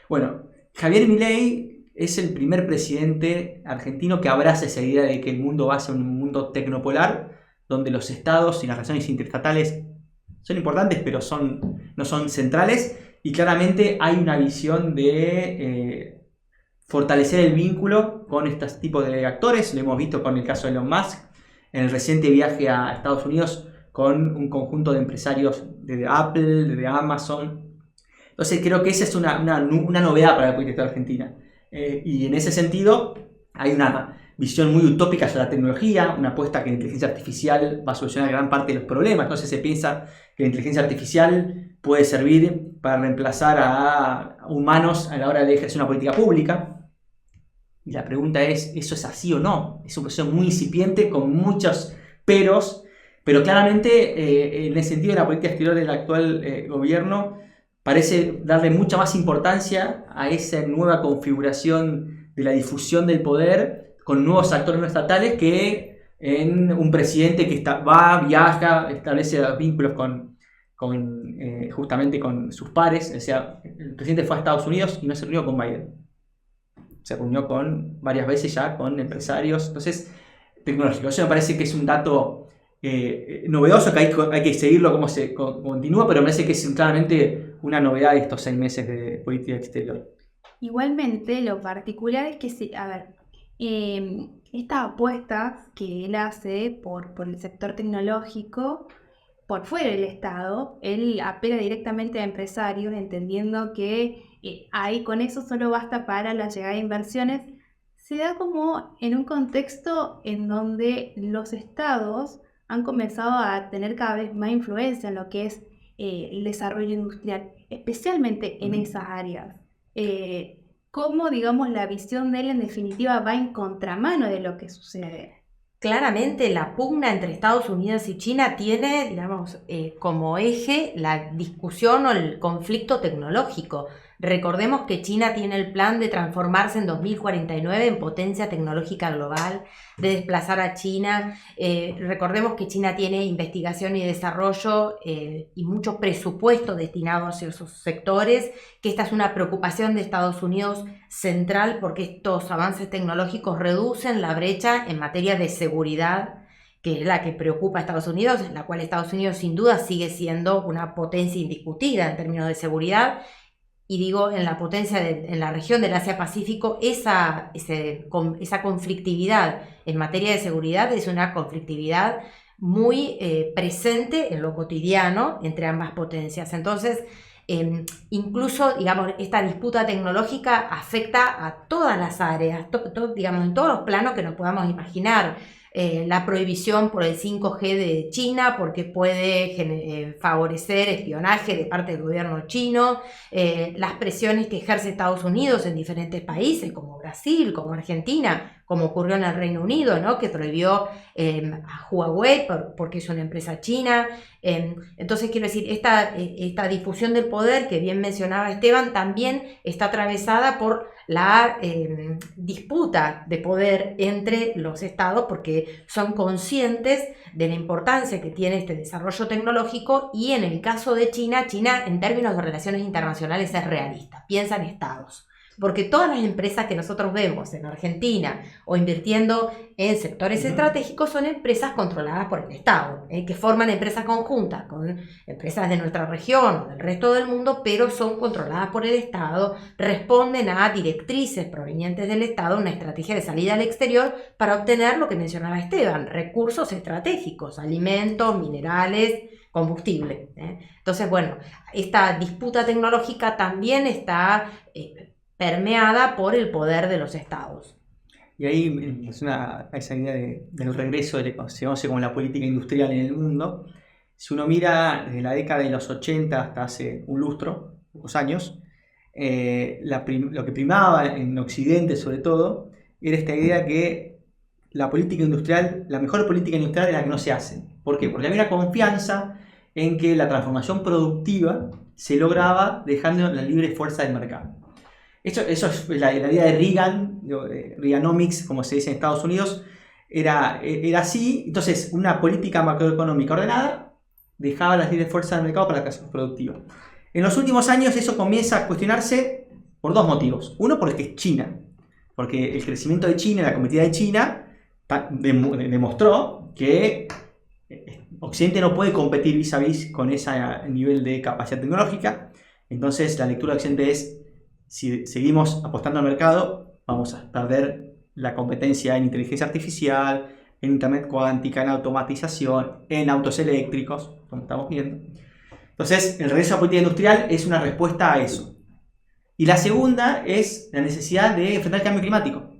Bueno, Javier Milei es el primer presidente argentino que abraza esa idea de que el mundo va hacia un mundo tecnopolar, donde los estados y las relaciones interestatales son importantes, pero no son centrales, y claramente hay una visión de fortalecer el vínculo con estos tipos de actores. Lo hemos visto con el caso de Elon Musk, en el reciente viaje a Estados Unidos con un conjunto de empresarios de Apple, de Amazon. Entonces creo que esa es una novedad para la política argentina. Y en ese sentido hay una visión muy utópica sobre la tecnología, una apuesta que la inteligencia artificial va a solucionar gran parte de los problemas. Entonces se piensa que la inteligencia artificial puede servir para reemplazar a humanos a la hora de ejercer una política pública. Y la pregunta es, ¿eso es así o no? Es un proceso muy incipiente con muchos peros, pero claramente en el sentido de la política exterior del actual gobierno parece darle mucha más importancia a esa nueva configuración de la difusión del poder con nuevos actores no estatales que en un presidente que viaja, establece vínculos justamente con sus pares. O sea, el presidente fue a Estados Unidos y no se reunió con Biden. Se reunió varias veces ya con empresarios. Entonces, tecnológico. Eso me parece que es un dato novedoso, que hay que seguirlo cómo se continúa, pero me parece que es claramente una novedad de estos 6 meses de política exterior. Igualmente, lo particular es que, esta apuesta que él hace por el sector tecnológico, por fuera del Estado, él apela directamente a empresarios, entendiendo que ahí con eso solo basta para la llegada de inversiones. Se da como en un contexto en donde los estados han comenzado a tener cada vez más influencia en lo que es el desarrollo industrial, especialmente en esas áreas. Cómo, digamos, la visión de él en definitiva va en contramano de lo que sucede. Claramente la pugna entre Estados Unidos y China tiene, digamos, como eje la discusión o el conflicto tecnológico. Recordemos que China tiene el plan de transformarse en 2049 en potencia tecnológica global, de desplazar a China. Recordemos que China tiene investigación y desarrollo y mucho presupuesto destinado hacia esos sectores, que esta es una preocupación de Estados Unidos central porque estos avances tecnológicos reducen la brecha en materia de seguridad, que es la que preocupa a Estados Unidos, en la cual Estados Unidos sin duda sigue siendo una potencia indiscutida en términos de seguridad. Y digo, en la potencia en la región del Asia-Pacífico, esa conflictividad en materia de seguridad es una conflictividad muy presente en lo cotidiano entre ambas potencias. Entonces, incluso, digamos, esta disputa tecnológica afecta a todas las áreas, digamos, en todos los planos que nos podamos imaginar. La prohibición por el 5G de China porque puede favorecer espionaje de parte del gobierno chino, las presiones que ejerce Estados Unidos en diferentes países como Brasil, como Argentina, como ocurrió en el Reino Unido, ¿no? Que prohibió a Huawei porque es una empresa china. Entonces quiero decir, esta difusión del poder que bien mencionaba Esteban también está atravesada por la disputa de poder entre los estados porque son conscientes de la importancia que tiene este desarrollo tecnológico y en el caso de China en términos de relaciones internacionales es realista, piensa en estados. Porque todas las empresas que nosotros vemos en Argentina o invirtiendo en sectores estratégicos son empresas controladas por el Estado, que forman empresas conjuntas con empresas de nuestra región o del resto del mundo, pero son controladas por el Estado, responden a directrices provenientes del Estado, una estrategia de salida al exterior para obtener lo que mencionaba Esteban, recursos estratégicos, alimentos, minerales, combustible. Entonces, bueno, esta disputa tecnológica también está permeada por el poder de los estados. Y ahí es esa idea del regreso de lo que se conoce como la política industrial en el mundo. Si uno mira desde la década de los 80 hasta hace un lustro, pocos años, lo que primaba en Occidente sobre todo, era esta idea que la política industrial, la mejor política industrial es la que no se hace. ¿Por qué? Porque había una confianza en que la transformación productiva se lograba dejando la libre fuerza del mercado. Eso es la idea de Reagan, Reaganomics, como se dice en Estados Unidos, era así. Entonces, una política macroeconómica ordenada dejaba las libres fuerzas del mercado para la creación productiva. En los últimos años eso comienza a cuestionarse por 2 motivos. Uno, porque es China, porque el crecimiento de China, la competitividad de China, demostró que Occidente no puede competir vis a vis con ese nivel de capacidad tecnológica. Entonces, la lectura de Occidente es: si seguimos apostando al mercado, vamos a perder la competencia en inteligencia artificial, en internet cuántica, en automatización, en autos eléctricos, como estamos viendo. Entonces, el regreso a la política industrial es una respuesta a eso. Y la segunda es la necesidad de enfrentar el cambio climático.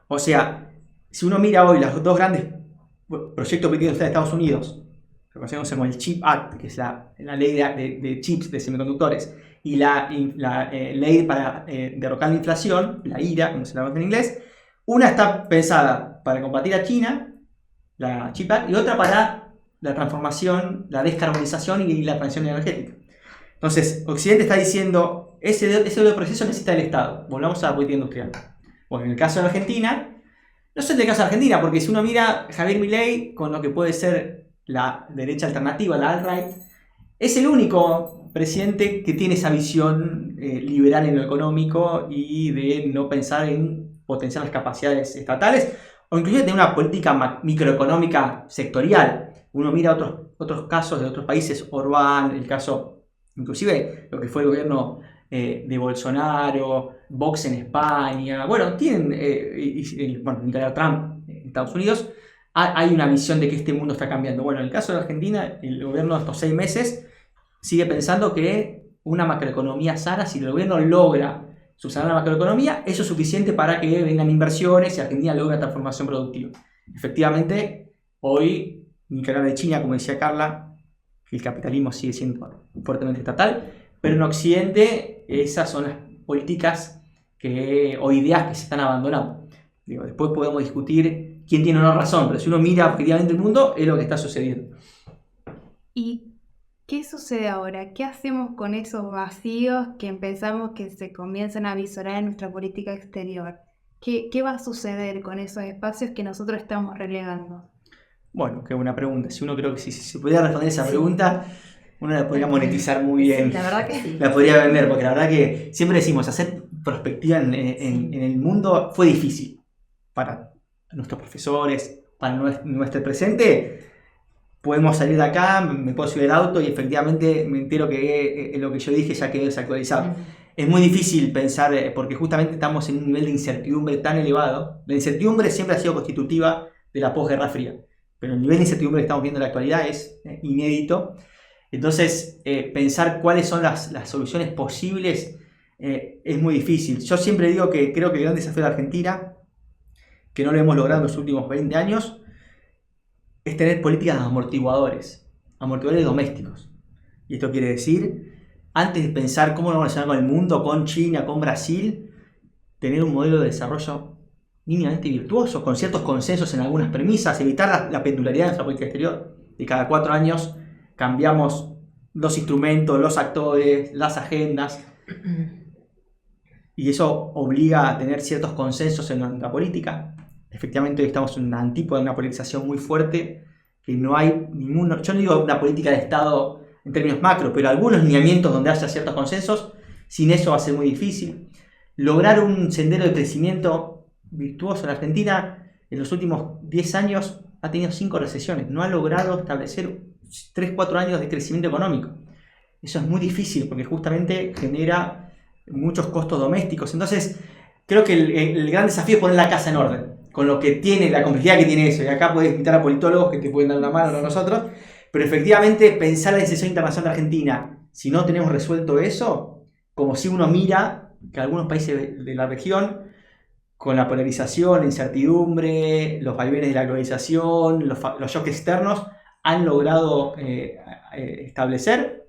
O sea, si uno mira hoy los dos grandes proyectos políticos de Estados Unidos, lo que conocemos como el CHIP Act, que es la ley de chips, de semiconductores, y la ley para derrocar la inflación, la IRA, como se llama en inglés, una está pensada para combatir a China, la CHIP Act, y otra para la transformación, la descarbonización y la transición energética. Entonces, Occidente está diciendo, ese proceso necesita el Estado. Volvamos a la política industrial. Bueno, en el caso de Argentina, no sé en el caso de Argentina, porque si uno mira Javier Milei con lo que puede ser la derecha alternativa, la alt-right, es el único presidente que tiene esa visión liberal en lo económico y de no pensar en potenciar las capacidades estatales o incluso de una política microeconómica sectorial. Uno mira otros casos de otros países, Orbán, el caso, inclusive lo que fue el gobierno de Bolsonaro, Vox en España, bueno, tienen, Nicolás Trump en Estados Unidos, hay una visión de que este mundo está cambiando. Bueno, en el caso de Argentina, el gobierno de estos 6 meses sigue pensando que una macroeconomía sana, si el gobierno logra subsanar la macroeconomía, eso es suficiente para que vengan inversiones y Argentina logre una transformación productiva. Efectivamente, hoy, ni que hablar de China, como decía Carla, el capitalismo sigue siendo fuertemente estatal, pero en Occidente esas son las políticas o ideas que se están abandonando. Después podemos discutir quién tiene o no razón, pero si uno mira objetivamente el mundo, es lo que está sucediendo. ¿Y qué sucede ahora? ¿Qué hacemos con esos vacíos que pensamos que se comienzan a visorar en nuestra política exterior? ¿Qué va a suceder con esos espacios que nosotros estamos relegando? Bueno, qué buena pregunta. Si uno creo que si se pudiera responder esa pregunta, uno la podría monetizar muy bien. Sí, la verdad que sí. La podría vender, porque la verdad que siempre decimos, hacer prospectiva en el mundo fue difícil para nuestros profesores, para nuestro presente. Podemos salir de acá, me puedo subir al auto y efectivamente me entero que lo que yo dije ya quedó desactualizado. Es muy difícil pensar, porque justamente estamos en un nivel de incertidumbre tan elevado. La incertidumbre siempre ha sido constitutiva de la posguerra fría, pero el nivel de incertidumbre que estamos viendo en la actualidad es inédito. Entonces, pensar cuáles son las soluciones posibles es muy difícil. Yo siempre digo que creo que el gran desafío de Argentina, que no lo hemos logrado en los últimos 20 años, es tener políticas de amortiguadores domésticos. Y esto quiere decir, antes de pensar cómo nos vamos a relacionar con el mundo, con China, con Brasil, tener un modelo de desarrollo mínimamente virtuoso, con ciertos consensos en algunas premisas, evitar la pendularidad de nuestra política exterior. Y cada 4 años cambiamos los instrumentos, los actores, las agendas. Y eso obliga a tener ciertos consensos en nuestra política. Efectivamente, hoy estamos en una antípoda de una polarización muy fuerte, que no hay ninguno. Yo no digo una política de Estado en términos macro, pero algunos lineamientos donde haya ciertos consensos, sin eso va a ser muy difícil. Lograr un sendero de crecimiento virtuoso en Argentina, en los últimos 10 años ha tenido 5 recesiones, no ha logrado establecer 3-4 años de crecimiento económico. Eso es muy difícil porque justamente genera muchos costos domésticos. Entonces, creo que el gran desafío es poner la casa en orden, con lo que tiene, la complejidad que tiene eso. Y acá puedes invitar a politólogos que te pueden dar una mano a nosotros, pero efectivamente pensar la decisión internacional de Argentina, si no tenemos resuelto eso, como si uno mira que algunos países de la región, con la polarización, la incertidumbre, los vaivenes de la globalización, los shocks externos, han logrado establecer.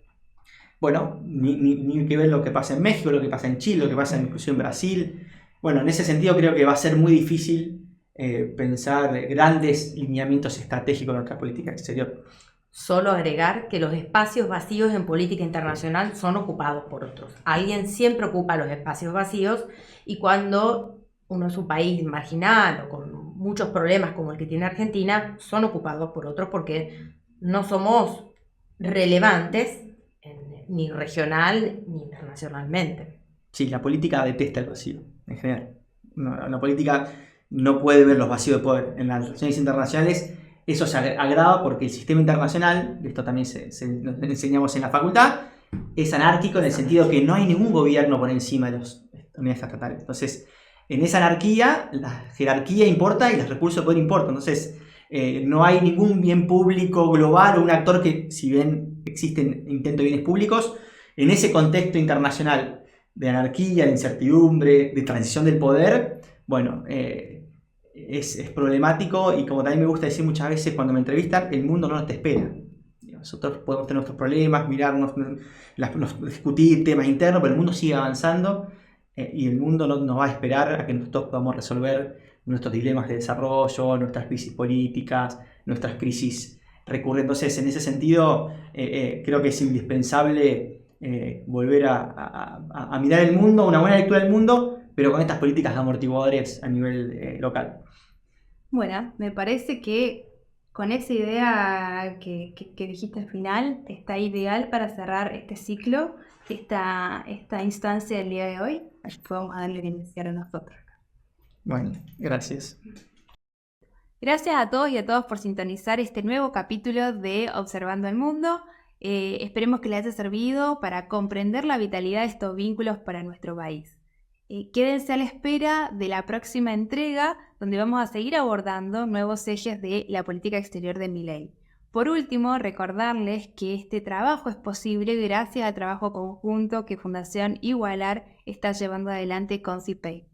Bueno, ni que ver lo que pasa en México, lo que pasa en Chile, lo que pasa incluso en Brasil. Bueno, en ese sentido creo que va a ser muy difícil pensar grandes lineamientos estratégicos de nuestra política exterior. Solo agregar que los espacios vacíos en política internacional son ocupados por otros. Alguien siempre ocupa los espacios vacíos y cuando uno es un país marginal o con muchos problemas como el que tiene Argentina, son ocupados por otros porque no somos relevantes ni regional ni internacionalmente. Sí, la política detesta el vacío, en general. La política no puede ver los vacíos de poder. En las relaciones internacionales eso se agrava porque el sistema internacional, esto también nos enseñamos en la facultad, es anárquico en el sentido que no hay ningún gobierno por encima de las unidades estatales. Entonces, en esa anarquía, la jerarquía importa y los recursos de poder importan. Entonces, no hay ningún bien público global o un actor que, si bien existen intentos de bienes públicos, en ese contexto internacional de anarquía, de incertidumbre, de transición del poder, bueno, es problemático y como también me gusta decir muchas veces cuando me entrevistan, el mundo no te espera. Nosotros podemos tener nuestros problemas, mirarnos, discutir temas internos, pero el mundo sigue avanzando y el mundo no va a esperar a que nosotros podamos resolver nuestros dilemas de desarrollo, nuestras crisis políticas, nuestras crisis recurrentes. Entonces, en ese sentido, creo que es indispensable volver a mirar el mundo, una buena lectura del mundo, pero con estas políticas de amortiguadores a nivel local. Bueno, me parece que con esa idea que dijiste al final, está ideal para cerrar este ciclo, esta instancia del día de hoy. Así que vamos a darle que iniciar a nosotros. Bueno, gracias. Gracias a todos y a todas por sintonizar este nuevo capítulo de Observando el Mundo. Esperemos que les haya servido para comprender la vitalidad de estos vínculos para nuestro país. Quédense a la espera de la próxima entrega, donde vamos a seguir abordando nuevos ejes de la política exterior de Milei. Por último, recordarles que este trabajo es posible gracias al trabajo conjunto que Fundación Igualar está llevando adelante con CIPEI.